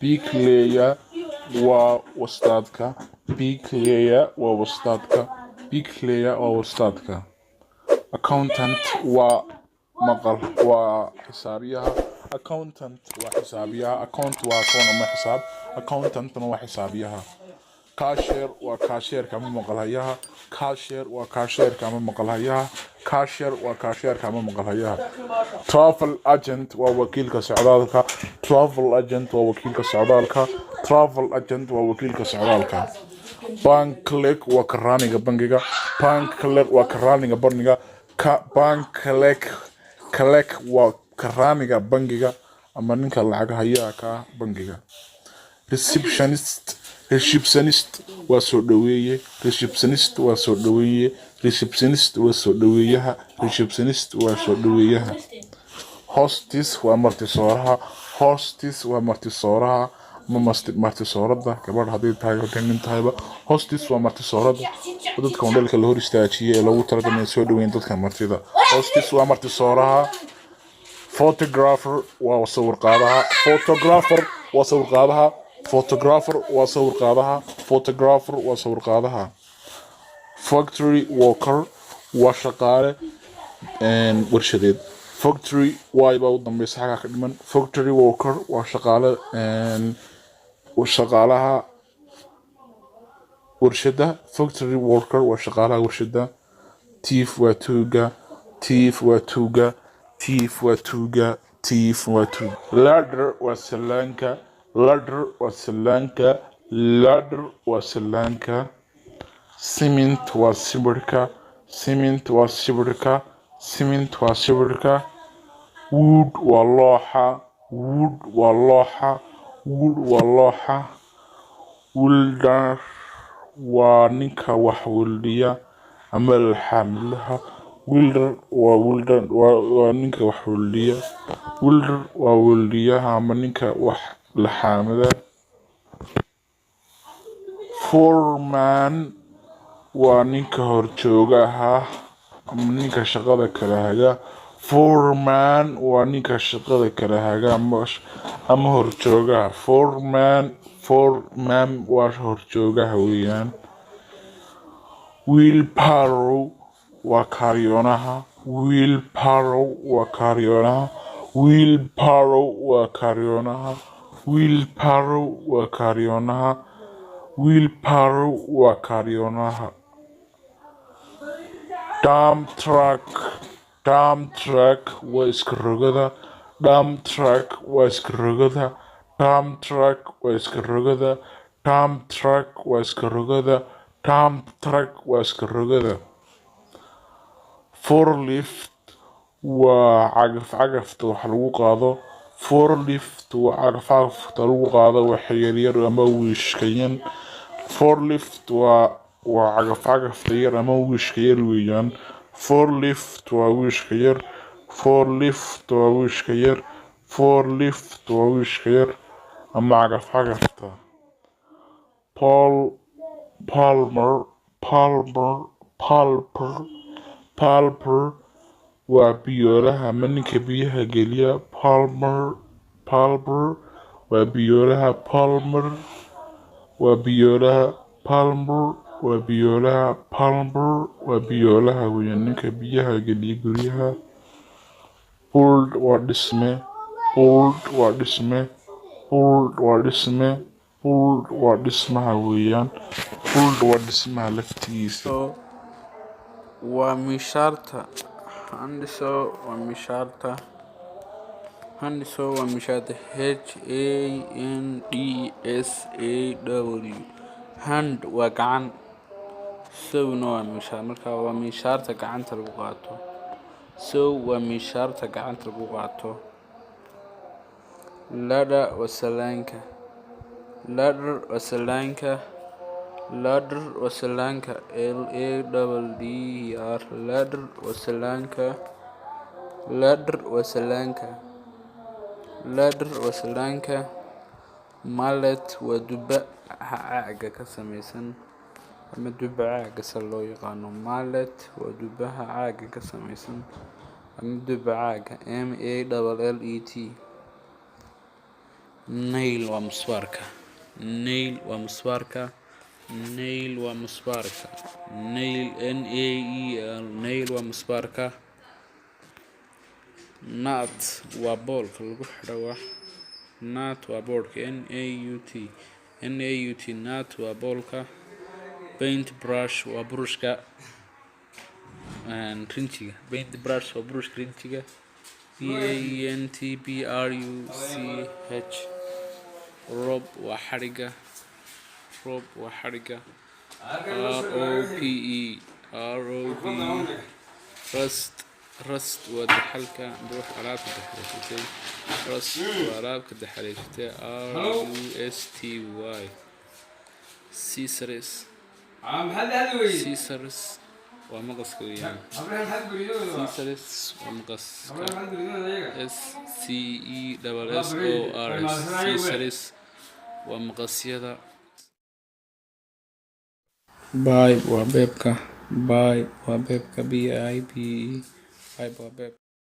Bikleya waa wastadka. Bikleya waa wastadka. Bikleya waa wastadka. Accountant waa maqal waa xisaabiyaha. Accountant waa xisaabiyaha. Account waa koon ama xisaab. Accountant waa xisaabiyaha. Cashier waa cashier-ka ama maqalhayaha. Cashier waa cashier-ka ama maqalhayaha. Cashier waa cashier-ka ama maqalhayaha. Travel agent waa wakiilka socdaalka. Travel agent waa wakiilka socdaalka. Travel agent waa wakiilka socdaalka. Bank clerk waa karaaniga bangiga. Bank clerk waa karaaniga bangiga. Bank clerk waa karaaniga bangiga ama ninka lacag hayaha ka bangiga. Receptionist waa soo dhaweeye. Receptionist waa soo dhaweeye. Receptionist waa soo dhaweeyaha. Receptionist waa soo dhaweeyaha. Hostess waa martisooraha. Hostess waa martisooraha ma martisoorada gabadh haday tahay nin tahayba. Hostess waa martisoorada dadka modelka la hor istaajiyay ee lagu talagalay soo dhaweyn dadka martida. Hostess waa martisooraha. Photographer waa sawir qaadaha. Photographer waa sawir qaadaha. Photographer waa sawir qaadaha. Photographer waa sawir qaadaha. Factory worker waa shaqaale warshadeed. Factory waa u dambaysa xaga ka dhiman. Factory worker waa shaqaale shaqaalaha warshada. Factory worker waa shaqaalaha warshada. Thief waa tuuga. Thief waa tuuga. Thief waa tuuga. Thief waa tuuga. Ladder waa salaanka. Ladder waa salaanka. Ladder waa salaanka. Cement waa sibirka. Cement waa sibirka. Cement waa sibirka. Wood waa looxa. Wood waa looxa. Wood waa looxa. Welder waa ninka wax weldiya ama alxamlaha. Welder waa ninka wax weldiya. Welder waa weldiyaha ama ninka wax la xamada. Foreman waa ninka horjoogaha ama ninka shaqada kala haga. Foreman waa ninka shaqada kala haga ama horjoogaha. Foreman waa horjoogaha weeyaan. Wheelbarrow waa kaariyoonaha. Wheelbarrow waa kaariyoonaha. Wheelbarrow waa kaariyoonaha. Wheelbarrow waa kaariyoonaha. Wheelbarrow waa kaariyoonaha. Dump truck waa iska rogada. Dump truck waa iska rogada. Dump truck waa iska rogada. Dump truck waa iska rogada. Dump truck waa iska rogada. Forklift waa cagaf-cagafta wax lagu qaado. Forklift waa cagaf-cagafta lagu qaado wax yar ama wiishka yar. Forklift waa cagaf-cagafta yar ama wiishka yar weeyaan. Forklift waa wiishka yar. Forklift waa wiishka yar. Forklift waa wiishka yar ama cagaf-cagafta. Palmer waa biyoolaha ama ninka biyaha geliya. Palmer waa biyoolaha. Palmer waa biyoolaha. Palmer waa biyoolaha. Palmer waa biyoolaha weeyaan ninka biyaha geliya guryaha. Bold waa dhisme. Bold waa dhisme. Bold waa dhisme. Bold waa dhismaha weeyaan. Bold waa dhismaha laftiisa. waa mishaarta. Handso waa mishaarta. Handso waa mishaarta. HANDSAW. Hand waa gacan. Sowna waa mishaar. Marka waa mishaarta gacanta lagu qaato. Sow waa mishaarta gacanta lagu qaato. Ladder waa salaanka. Ladder waa salaanka. Ladder waa salaanka. LADDER. Ladder waa salaanka. Ladder waa salaanka. Ladder waa salaanka. Mallet waa duba caaga ka samaysan ama duba caaga sida loo yaqaano. Mallet waa dubaha caaga ka samaysan ama duba caaga. MALLET. nail waa musbaarka, nail waa musbaarka, nail waa musbaarka, nail nail nail waa musbaarka. nut waa boolka lagu xidho wax, nut waa boolka, naut nut waa boolka. paint brush waa burushka rinjiga, paint brush waa burushka rinjiga. paintbrush rope waa xadhiga, rope waa xadhiga. rope rust rust waa daxalka ruux alaabta daxalaysatay, rust waa alaabka daxalaysatay. scissors scissors waa maqaska weeyaan, scissors waa maqaska. scissors waa maqasyada. pipe waa beebka, pipe waa beebka, pipe waa beeb.